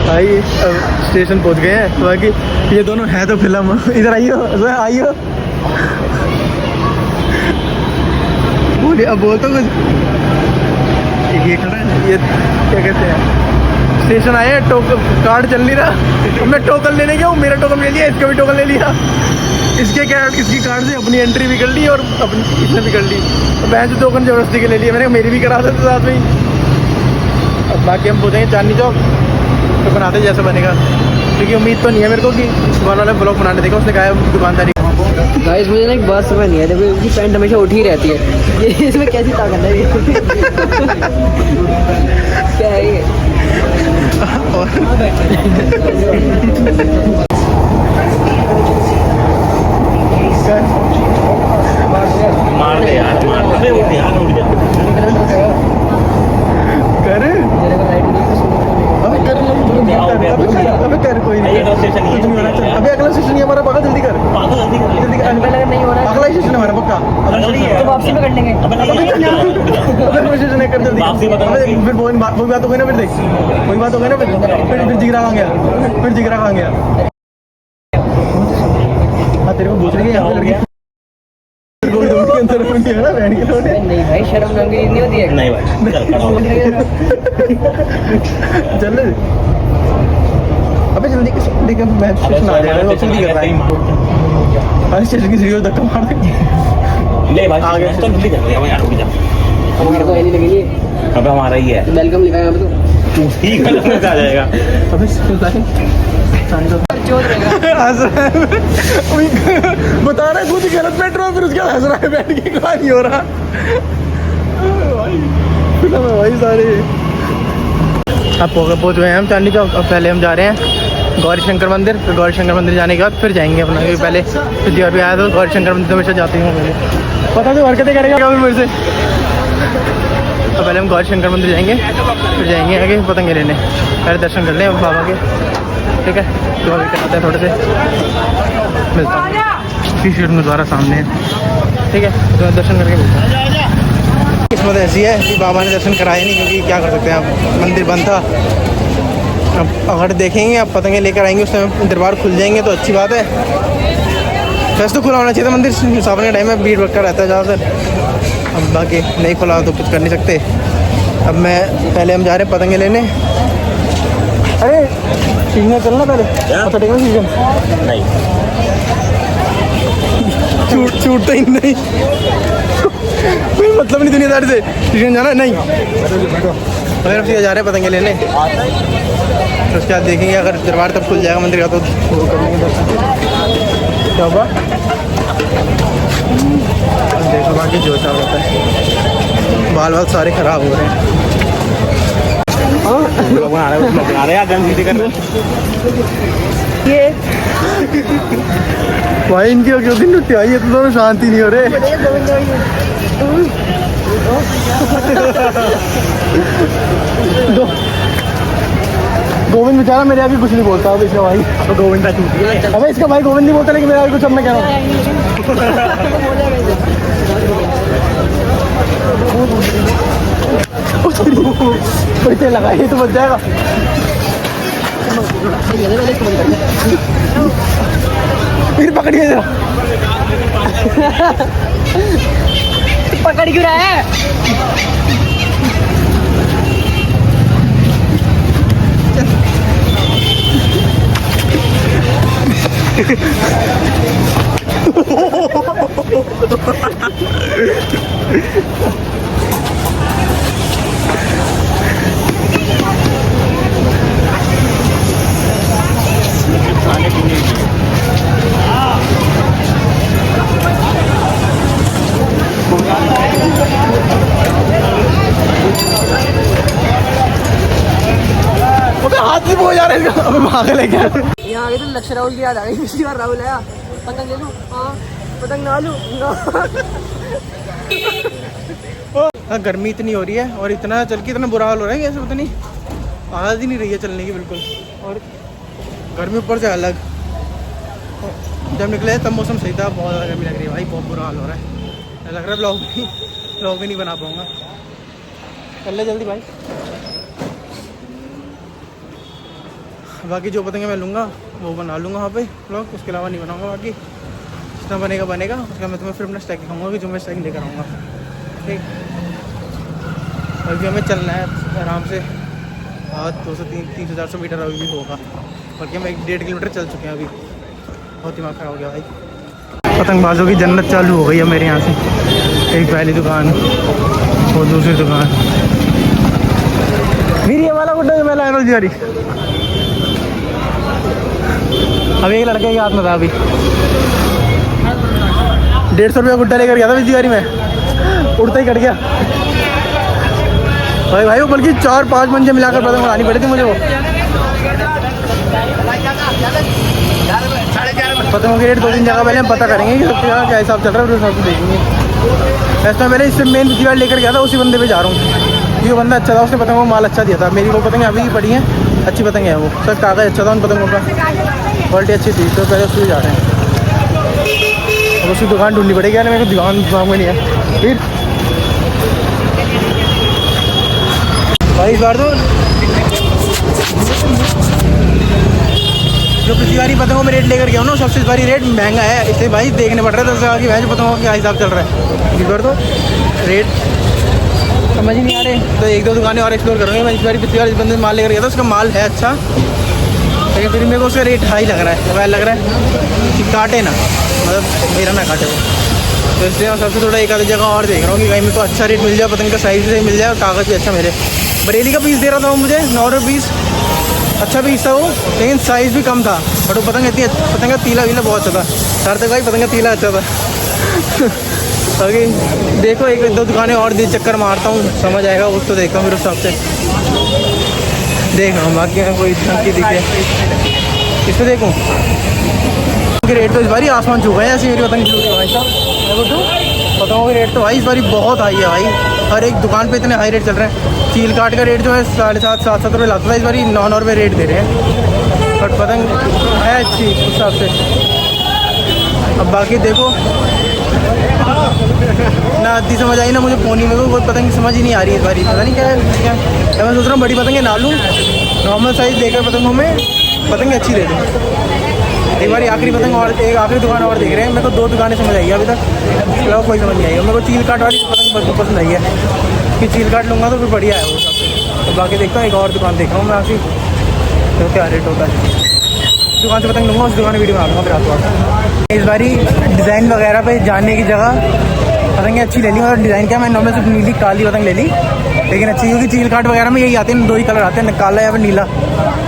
भाई अब स्टेशन पहुंच गए हैं। तो बाकी ये दोनों है तो फिल्म। इधर आइयो, आइयो। बोलिए, अब बोल तो कुछ। ये खड़ा है, ये क्या कहते हैं, स्टेशन आए हैं, कार्ड चल नहीं रहा। मैं टोकन लेने गया हूँ, मेरा टोकन ले लिया, इसका भी टोकन ले लिया। इसकी कार्ड से अपनी एंट्री भी कर ली और अपनी इसने भी कर ली। तो मैं जो टोकन जबरदस्ती के ले लिया, मैंने मेरी भी करा देते साथ में ही। अब बाकी हम पहुँचेंगे चांदनी चौक, तो बनाते जैसा बनेगा, क्योंकि उम्मीद तो नहीं है मेरे को कि दुकान वाला ब्लॉग बनाने देगा। उसने कहा है दुकानदारी। गाइस मुझे ना एक बात समझ नहीं है, देखो इसकी पैंट हमेशा उठी रहती है, ये इसमें कैसी ताकत है? क्या है ये? मार दे यार, मार दे, उठ यार, उठ जा। कर अबे कर कोई नहीं, अबे अगला सेशन ही हमारा पक्का, जल्दी कर, जल्दी कर। नहीं हो रहा है, अगला सेशन हमारा पक्का, तो वापसी में कर लेंगे। अगला सेशन है, कर जल्दी। फिर वही बात हो गई ना, फिर देख वही बात हो गई ना, फिर जिगरा कहाँ गया, फिर जिगरा कहाँ गया। हाँ तेरे को पूछ रही है यहाँ पे लड़की के अंदर है ना, बहन के लोटे। नहीं भाई, शर्म नंगी नहीं होती है। नहीं भाई, चल अबे जल्दी देख, मैं स्टेशन आ जाएगा, वो जल्दी कर रहा है। अरे स्टेशन की सीढ़ी धक्का मार दे। ले भाई, आ गया, चल जल्दी कर यार, रुक जा। मेरे को ऐसी लगी नहीं। अबे हमारा ही है, वेलकम लिखा है यहाँ पे, तो ठीक है, आ जाएगा। अबे बता रहा है खुद ही गलत बैठ रहा है, फिर उसके बाद हंस रहा है, बैठ के कहाँ नहीं हो रहा भाई सारे। अब पहुँच गए हैं हम चांदनी चौक। अब पहले हम जा रहे हैं गौरी शंकर मंदिर, फिर गौरी शंकर मंदिर जाने के बाद फिर जाएंगे अपना, क्योंकि पहले पिछली बार भी आया तो गौरी शंकर मंदिर तो हमेशा जाती हूँ पहले, पता तो हरकतें करेगा क्या मेरे से। तो पहले हम गौरी शंकर मंदिर जाएंगे, फिर जाएंगे आगे पतंगे लेने। पहले दर्शन कर लें बाबा के, ठीक है। तो अभी कराते हैं थोड़े से, मिलता हूँ टी शर्ट में द्वारा सामने है, ठीक है। तो दर्शन करके मिलता हूँ। किस्मत ऐसी है कि बाबा ने दर्शन कराए नहीं, क्योंकि क्या कर सकते हैं, अब मंदिर बंद था। अब अगर देखेंगे, अब पतंगे लेकर आएंगे, उस टाइम दरबार खुल जाएंगे तो अच्छी बात है। वैसे तो खुला होना चाहिए था मंदिर, सावन का टाइम है, भीड़ भड़का रहता है ज़्यादातर। अब बाकी नहीं खुला तो कुछ कर नहीं सकते। अब मैं पहले हम जा रहे हैं पतंगे लेने। अरे सीजन चलना पहले, अच्छा टेकना सीजन नहीं, छूटता ही नहीं, कोई मतलब नहीं दुनियादारी से। सीजन जाना नहीं, अगर हम सीधा जा रहे हैं पतंगे लेने, तो उसके बाद देखेंगे अगर दरबार तब खुल जाएगा मंदिर का तो वो करेंगे दर्शन। क्या हुआ देखो, बाकी जो चाल होता है, बाल सारे खराब हो रहे हैं। बना रहे यार, जल्दी कर ये भाई इनकी क्यों दिन लुटी आई है, तो दोनों शांति नहीं हो रहे। गोविंद बेचारा मेरे आगे कुछ नहीं बोलता। अब इसका भाई तो गोविंद का छूट गया। अबे इसका भाई गोविंद नहीं बोलता, लेकिन मेरे आगे कुछ अब मैं कह रहा हूँ पैसे लगाए तो बच जाएगा। फिर पकड़िए जरा, पकड़ क्यों रहा है? हाथ से बोल जा रहे हैं, अबे भाग लेके यहाँ आगे तो लक्ष्य राहुल की याद आ गई। पिछली बार राहुल आया, पतंग ले लूँ, हाँ पतंग ना लूँ। हाँ गर्मी इतनी हो रही है और इतना चल के इतना बुरा हाल हो रहा है कि ऐसे पता नहीं आवाज़ ही नहीं रही है चलने की बिल्कुल। और गर्मी ऊपर से अलग, जब निकले तब मौसम सही था, बहुत ज़्यादा गर्मी लग रही है भाई, बहुत बुरा हाल हो रहा है। लग रहा है ब्लॉग भी नहीं बना पाऊँगा। चल ले जल्दी भाई। बाकी जो पतंगे मैं लूँगा वो बना लूँगा वहाँ पे ब्लॉग, उसके अलावा नहीं बनाऊँगा। बाकी जितना बनेगा बनेगा, उसका मैं तुम्हें फिर अपना स्टैक दिखाऊँगा कि जो मैं स्टैक लेकर आऊँगा। ठीक, अभी हमें चलना है आराम से 200-300-400 मीटर अभी भी होगा, बल्कि हम 1-1.5 किलोमीटर चल चुके हैं अभी। बहुत दिमाग खराब हो गया भाई। पतंगबाजों की जन्नत चालू हो गई है मेरे यहाँ से। एक पहली दुकान और दूसरी दुकान, मेरी ये वाला गुड्डा मैं लाया जी वाली। अभी एक लड़के के हाथ में था, अभी 150 रुपया गुड्डा लेकर गया था बिजली में, उड़ता ही कट गया भाई वो बल्कि 4-5 मंजे मिलाकर पतंग उड़ानी पड़ी थी मुझे। वो पतंगों के रेट 2-3 जगह पहले हम पता करेंगे कि सबसे ज़्यादा क्या हिसाब चल रहा है, उस हिसाब से देखेंगे। वैसे तो मैंने इससे मेन बिजली वाली लेकर गया था, उसी बंदे पे जा रहा हूँ। ये बंदा अच्छा था, उसने पतंगों को माल अच्छा दिया था। मेरी वो पतंगें अभी भी पड़ी हैं, अच्छी पतंगें हैं वो, सर कागज़ अच्छा था उन पतंगों का, क्वालिटी अच्छी थी, तो पहले उससे जा रहे हैं। अब उसकी दुकान ढूंढनी पड़ेगी यार, मेरे को दुकान दिमाग में नहीं है। फिर भाई इस बार तो जो पिछली बारी पतंगों में रेट लेकर गया हूँ ना, सबसे इस बारी रेट महंगा है, इसलिए भाई देखने पड़ रहा है 10 हज़ार की भैंस पतंगों का क्या हिसाब चल रहा है। इस बार तो रेट समझ ही नहीं आ रहे, तो 1-2 दुकानें और एक्सप्लोर करूँगी मैं। इस बारी पिछली बार इस बंदे माल लेकर गया था, उसका माल है अच्छा, लेकिन फिर मेरे को उसका रेट हाई लग रहा है। मोबाइल लग रहा है कि काटे ना, मतलब मेरा ना काटे वो, तो इसलिए मैं सबसे थोड़ा एक आधी जगह और देख रहा हूँ कि कहीं मेरे को अच्छा रेट मिल जाए, पतंग का साइज़ भी मिल जाए और कागज़ भी अच्छा मिले। बरेली का पीस दे रहा था वो मुझे 9 रुपये पीस, अच्छा पीस था वो, लेकिन साइज़ भी कम था। बट वो पतंग इतनी, पतंग का तीला वीला बहुत अच्छा था। सर तक भाई पतंग का तीला अच्छा था। बाकी देखो 1-2 दुकानें और दी चक्कर मारता हूँ, समझ आएगा उस तो देखता हूँ, फिर उस हिसाब से देख रहा हूँ। बाकी कोई ढंग की दिखे इस पर देखूँ के रेट तो इस बारी आसमान छू गए ऐसी मेरी पतंग की भाई साहब। मैं बोलूँ पतंगों के रेट तो भाई इस बारी बहुत हाई है भाई, हर एक दुकान पे इतने हाई रेट चल रहे हैं। चील काट का रेट जो है 7.5-7 रुपये लाता था, इस बारी 9 रुपये रेट दे रहे हैं। बट पतंग है अच्छी उस हिसाब से। अब बाकी देखो ना, आधी समझ आई ना मुझे पोनी में, कोई पतंग समझ ही नहीं आ रही है इस बारी, पता नहीं क्या है क्या। मैं सोच रहा हूँ बड़ी पतंगें ना लूँ, नॉर्मल साइज़ देकर पतंगों में पतंग अच्छी दे दूँ। एक बार आखिरी पतंग और एक आखिरी दुकान और देख रहे हैं। मेरे को 2 दुकानें समझ आई अभी तक, इसके अलावा कोई समझ नहीं आई। मेरे को चील काट वाली पतंग बहुत पसंद आई है कि चील काट लूँगा तो फिर बढ़िया है वो सब। तो बाकी देखता हूँ एक और दुकान देख रहा हूँ मैं आखिर, तो क्या रेट होता है। दुकान से पतंग लूँगा, उस दुकान वीडियो बना दूँगा फिर आपको। इस बारी डिज़ाइन वगैरह पे जाने की जगह पतंगें अच्छी ले ली, मतलब डिज़ाइन क्या, मैं नॉर्मल सिर्फ नीली काली पतंग ले ली, लेकिन अच्छी, क्योंकि चील काट वगैरह में यही आते हैं, 2 ही कलर आते हैं, काला या फिर नीला।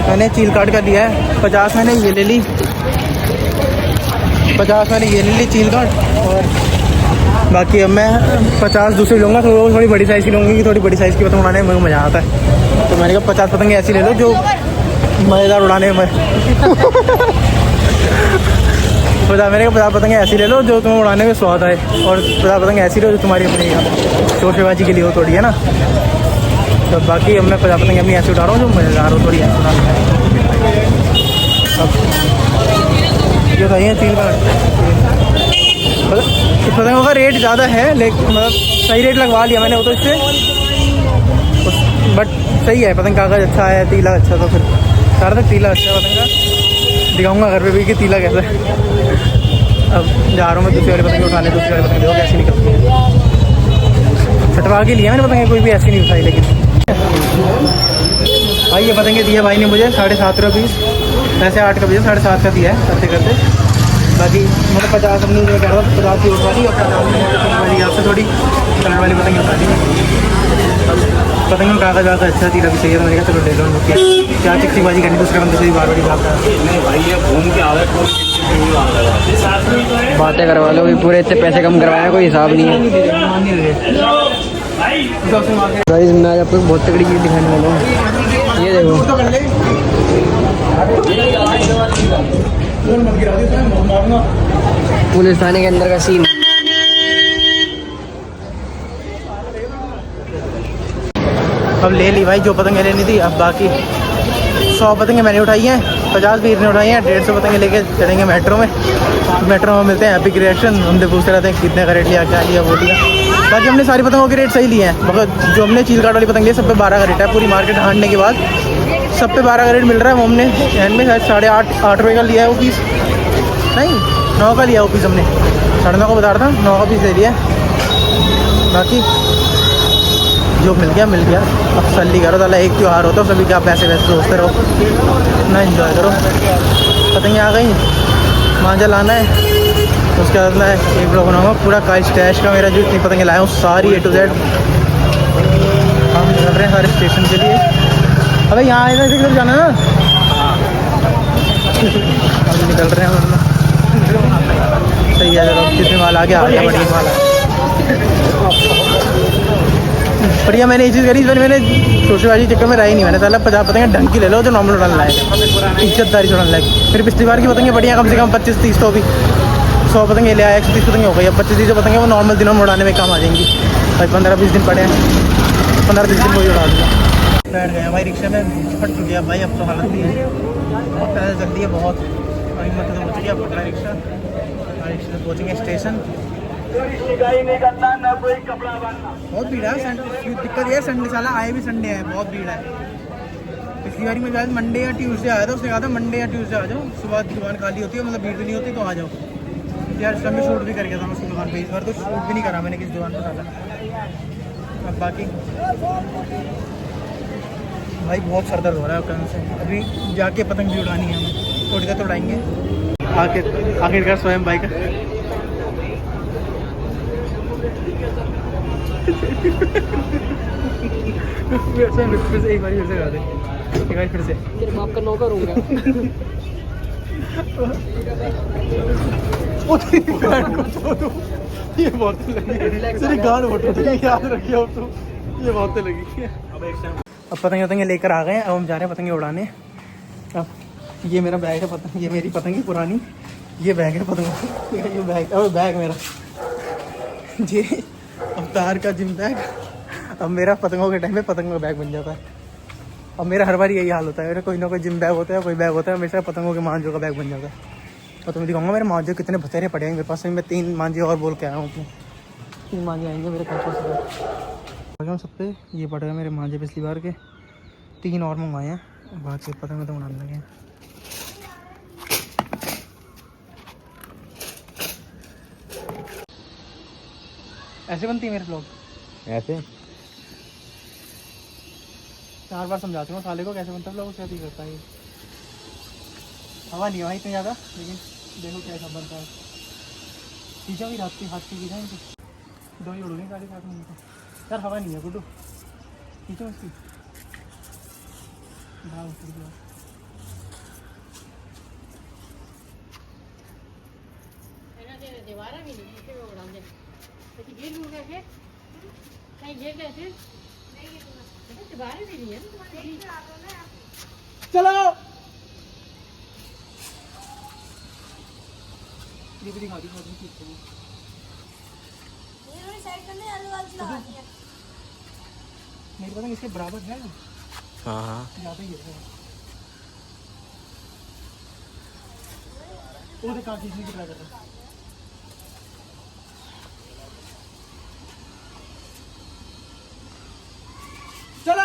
मैंने चील काट का लिया है 50, मैंने ये ले ली 50, मैंने ये ले ली चील काट। और बाकी अब मैं 50 दूसरी लूँगा, तो वो थोड़ी बड़ी साइज़ की लूँगी, कि थोड़ी बड़ी साइज़ की पतंग उड़ाने में मज़ा आता है। तो मैंने कहा 50 पतंगे ऐसी ले लो जो मज़ेदार उड़ाने में। पता मैंने कहा 50 पतंगे ऐसी ले लो जो तुम्हें उड़ाने में स्वाद आए, और 50 पतंगे ऐसी लो जो तुम्हारी अपनी शोरशेबाजी के लिए हो थोड़ी, है ना। तो बाकी अब मैं 50 पतंगे अपनी ऐसी उड़ा रहा हूँ जो मज़ेदार हो थोड़ी ऐसी उड़ाने में। अब ये सही है चील का, इस पतंगों का रेट ज़्यादा है, लेकिन मतलब सही रेट लगवा लिया मैंने वो तो इससे, बट सही है पतंग, कागज़ अच्छा है, तीला अच्छा, तो फिर सारा तक तीला अच्छा है पतंग का। दिखाऊंगा घर पे भी कि तीला कैसा है। अब जा रहा हूँ मैं दूसरी वाली पतंग उठाने, दूसरी वाली पतंग देखो कैसी निकलती है। छटवा के लिया मैंने पतंग, कोई भी ऐसी नहीं उठाई। लेकिन भाई ये पतंगे दिए भाई ने मुझे 7.5 रुपये पीस, वैसे 8 का भैया 7.5 का दिया है करते करते। बाकी मतलब 50 अपनी जो कह रहा हूँ 50 की उठा दी, और 50 आपसे थोड़ी कलर वाली पतंग उठा दी। पतंग में कागज़ वागज़ अच्छा तीला भी चाहिए, तो मैंने कहा चलो ले लो। क्या चिकसीबाजी करनी, दूसरे बंदे से भी बार बार भागता है। बातें करवा लो, पूरे इतने पैसे कम करवाया, कोई हिसाब नहीं है। गाइस मैं आज आपको बहुत तगड़ी चीज़ दिखाने वाला हूँ, ये देखो। पुलिस थाने के अंदर का सीन। अब ले ली भाई जो पतंगे लेनी थी। अब बाकी 100 पतंगे मैंने उठाई हैं, 50 वीर ने उठाई हैं, 150 पतंगे लेके चलेंगे मेट्रो में। मेट्रो में मिलते हैं हैप्पी रिएक्शन, हमसे पूछते रहते हैं कितने का रेट लिया, क्या लिया, वो लिया। बाकी हमने सारी पतंगों के रेट सही लिए हैं, मगर जो हमने चील काट वाली पतंग ली सब पे 12 का रेट है। पूरी मार्केट हारने के बाद सब पे 12 का रेट मिल रहा है। हमने एंड में शायद 8.5 का लिया है वो पीस, नहीं 9 का लिया वो पीस हमने, 9.5 का बता रहा था, 9 का पीस दे दिया। बाकी जो मिल गया। अब तसल्ली करो, ताला एक त्यौहार होता है, सभी क्या पैसे वैसे सोचते रहो ना, इन्जॉय करो। पतंगे आ गई, मांझा लाना है, उसके बाद मैं एक ब्लॉग बनाऊँगा पूरा काइट स्टैश का। मेरा जो इतनी पतंगे लाया हूँ सारी A to Z। हम निकल रहे हैं सारे स्टेशन के लिए। अबे यहाँ इधर जाना ना, हम निकल रहे हैं वरना सही है। चलो जितने माल आ गया बढ़िया माल बढ़िया। मैंने ये चीज़ करी, इस बार मैंने शोशेबाजी चक्कर में रहा ही नहीं। मैंने साला 50 पतंगे ढंग की ले लो जो नॉर्मल उड़ान लाए, इज्जतदारी से उड़ान लाए। फिर पिछली बार की पतंगे बढ़िया, कम से कम 25-30 तो भी 100 पतंगे ले आया, 130 पतंगे हो गई। अब 25-30 पतंगे वो नॉर्मल दिनों में उड़ाने में काम आ जाएंगी भाई। 15-20 दिन पड़े हैं, 15-20 दिन वही उड़ा दूँगा। बैठ गया भाई रिक्शे में, फट चुकी है भाई। अब तो हालत नहीं है, बहुत पैसे जल्दी है बहुत। भाई मतलब तो पहुँच गया पटना रिक्शा से पहुँचेंगे स्टेशन। बहुत भीड़ है, दिक्कत ये संडे साला आए भी संडे है, बहुत भीड़ है। पिछली बार मैं शायद मंडे या ट्यूसडे आया था, उसने कहा था मंडे या ट्यूसडे आ जाओ, सुबह दुकान खाली होती है, मतलब भीड़ भी नहीं होती तो आ जाओ यार। इस समय शूट भी कर गया था मैं उसकी दुकान पे, इस बार तो शूट भी नहीं करा मैंने किसी दुकान पर साला। अब बाकी भाई बहुत सर दर्द हो रहा है कल से। अभी जाके पतंग भी उड़ानी है, हमें थोड़ी देर तो उड़ाएंगे। आखिरकार स्वयं बाइक एक बार फिर से गा दे, एक बार फिर से। तेरे बाप का नौकर होगा। ये बहुत लगी, तेरी गांड फोटो याद रखिए अब तो, ये बहुत लगी। अब पतंगे लेकर आ गए हैं, अब हम जा रहे हैं पतंगे उड़ाने। अब ये मेरा बैग है पतंग, ये मेरी पतंगी पुरानी, ये बैग है पतंग, ये बैग, अब बैग मेरा जी अवतार का जिम बैग। अब मेरा पतंगों के टाइम पे पतंगों का बैग बन जाता है। अब मेरा हर बार यही हाल होता है, मेरा कोई ना कोई जिम बैग होता है, कोई बैग होता है, हमेशा पतंगों के मांझों का बैग बन जाता है। और तुम्हें दिखाऊंगा मेरे मांझे कितने बतेरे पड़े हैं मेरे पास। मैं 3 मांझे और बोल के आया हूँ अपने, 3 मांझे आएंगे मेरे पास सब पे। ये पड़ गए मेरे मांझे पिछली बार के, 3 और मंगवाए हैं। बाद से पतंग तो उड़ाने लगे हैं। ऐसे बनती है मेरे ब्लॉग, ऐसे 4 बार समझा चुका साले को कैसे बनता है ब्लॉग, उससे ही करता है। हवा नहीं है भाई इतनी ज़्यादा, लेकिन देखो कैसा बनता है। पीछा भी हाथ की पीछा इनकी 2 ही उड़ूंगी साढ़े 7 मिनट यार। हवा नहीं है गुड्डू, पीछे उसकी भाव चलो ये भी दिखा दी मेरी पतंग इसके बराबर है ना। हाँ ज़्यादा ही है वो, देख काफ़ी की ट्राई कर रहा है। चलो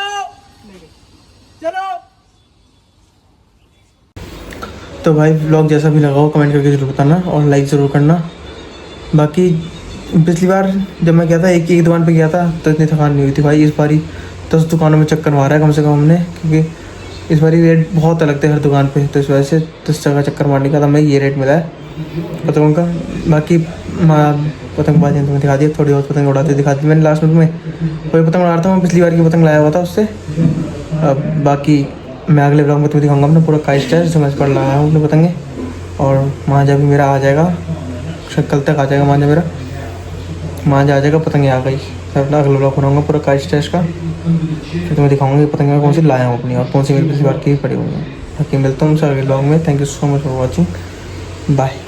तो भाई व्लॉग जैसा भी लगा हो कमेंट करके ज़रूर बताना और लाइक ज़रूर करना। बाकी पिछली बार जब मैं गया था एक ही दुकान पे गया था तो इतनी थकान नहीं हुई थी भाई। इस बारी 10 दुकानों में चक्कर मारा है कम से कम हमने, क्योंकि इस बारी रेट बहुत अलग थे हर दुकान पे, तो इस वजह से 10 जगह चक्कर मारने का हमें ये रेट मिला है पतंगों का। बाकी पतंगबाजी तुम्हें दिखा दिया, थोड़ी बहुत पतंग उड़ाते दिखा दी मैंने लास्ट में तुम्हें। कोई पतंग उड़ा रहा था, मैं पिछली बार की पतंग लाया हुआ था उससे। बाकी मैं अगले ब्लॉग में तुम्हें दिखाऊंगा अपना पूरा काइट स्टैश जो मैं पर लाया हूँ अपने पतंगे। और मांझा भी मेरा आ जाएगा, कल तक आ जाएगा मांझा मेरा, मांझा आ जाएगा, पतंगे आ गई। मैं अपना अगला ब्लॉग बनाऊंगा पूरा काइट स्टैश का, फिर तुम्हें दिखाऊंगा पतंगे कौन सी लाया हूँ अपनी और कौन सी मेरी पिछली बार की पड़ी हुई है। बाकी मिलता हूँ अगले ब्लॉग में। Thank you so much for watching, bye.